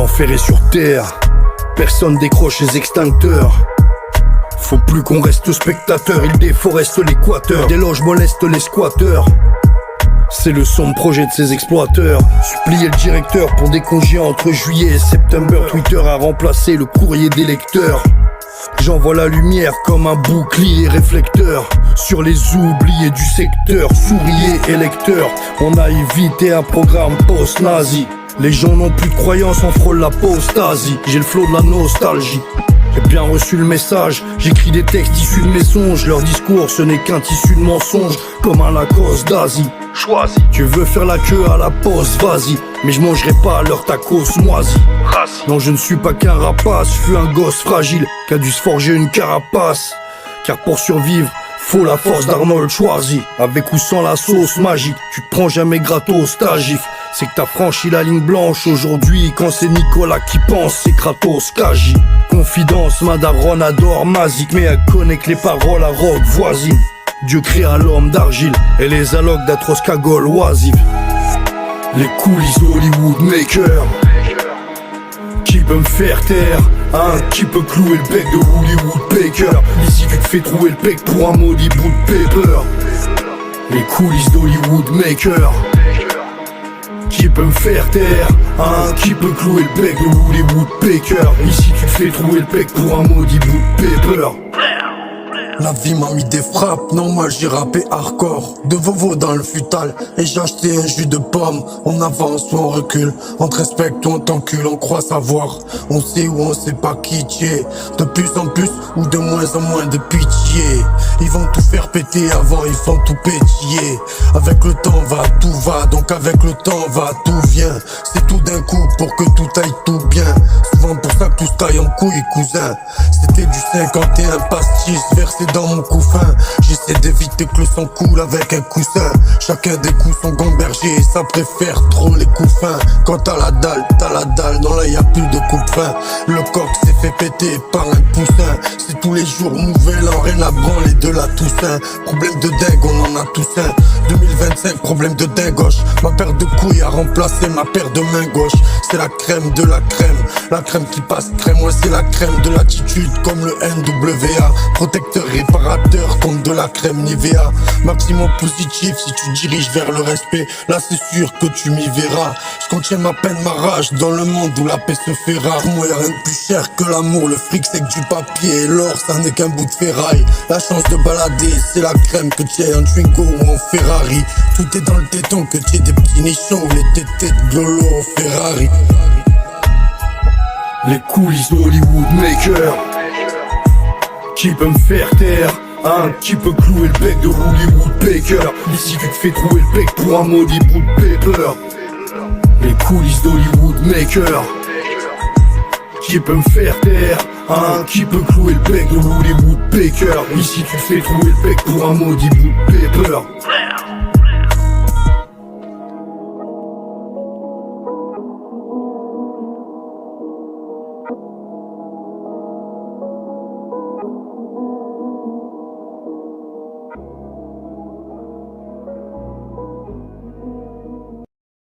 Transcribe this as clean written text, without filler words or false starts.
L'enfer est sur terre, personne décroche les extincteurs. Faut plus qu'on reste spectateur, ils déforestent l'équateur. Des loges molestent les squatteurs. C'est le sombre projet de ces exploiteurs. Supplier le directeur pour des congés entre juillet et septembre. Twitter a remplacé le courrier des lecteurs. J'envoie la lumière comme un bouclier réflecteur sur les oubliés du secteur. Souriez électeurs, on a évité un programme post-nazi. Les gens n'ont plus de croyance, on frôle l'apostasie. J'ai le flot de la nostalgie. J'ai bien reçu le message, j'écris des textes issus de mes songes. Leur discours ce n'est qu'un tissu de mensonges, comme un Lacoste d'Asie. Choisis, tu veux faire la queue à la poste, vas-y. Mais je mangerai pas leur tacos moisi. Non, je ne suis pas qu'un rapace, je suis un gosse fragile qui a dû se forger une carapace. Car pour survivre, faut la force d'Arnold Schwarzy. Avec ou sans la sauce magique, tu te prends jamais gratos, t'as gif. C'est que t'as franchi la ligne blanche aujourd'hui. Quand c'est Nicolas qui pense, c'est Kratos qu'agit. Confidence, ma daronne adore Mazik, mais elle connaît que les paroles à rock voisine. Dieu créa l'homme d'argile et les allocs d'atroces cagoles oisives. Les coulisses d'Hollywood Maker. Qui peut me faire taire, hein? Qui peut clouer le bec de Hollywood Baker? Ici tu te fais trouver le bec pour un maudit bout de paper. Les coulisses d'Hollywood Maker. Qui peut me faire taire, hein? Qui peut clouer le bec de Hollywood Baker? Ici tu te fais trouver le bec pour un maudit bout de paper. La vie m'a mis des frappes, normal j'ai rappé hardcore. De Vovo dans le futal, et j'ai acheté un jus de pomme. On avance ou on recule, on te respecte ou on t'encule. On croit savoir, on sait ou on sait pas qui tu es. De plus en plus ou de moins en moins de pitié. Ils vont tout faire péter avant, ils font tout pétiller. Avec le temps va, tout va, donc avec le temps va, tout vient. C'est tout d'un coup pour que tout aille tout bien. Souvent pour ça que tout se taille en couilles, cousin. C'était du 51 pastis versé dans mon couffin. J'essaie d'éviter que le sang coule avec un coussin. Chacun des coups sont gambergés et ça préfère trop les coups fins. Quand t'as la dalle, non là y'a plus de coupe fin. Le coq s'est fait péter par un poussin. C'est tous les jours nouvel an, rien à branler de la Toussaint. Problème de dingue, on en a tous un. 2025, problème de dingoche. Ma paire de couilles a remplacé ma paire de mains gauche. C'est la crème de la crème, la crème qui passe crème. Ouais c'est la crème de l'attitude comme le NWA. Protecteur réparateur comme de la crème Nivea. Maximum positif si tu diriges vers le respect. Là c'est sûr que tu m'y verras. Je contiens ma peine, ma rage dans le monde où la paix se fait rare. Pour moi y'a rien de plus cher que l'amour. Le fric c'est que du papier et l'or ça n'est qu'un bout de ferraille. La chance de balader c'est la crème que tu aies en Twingo ou en Ferrari. Tout est dans le téton que tu aies des petits nichons ou les tétés de Glolo au Ferrari. Les coulisses d'Hollywood Maker. Qui peut me faire taire, hein? Qui peut clouer le bec de Hollywood Baker? Ici tu te fais trouver le bec pour un maudit bout de paper. Les coulisses d'Hollywood Maker. Qui peut me faire taire, hein? Qui peut clouer le bec de Hollywood Baker? Ici tu te fais trouver le bec pour un maudit bout de paper.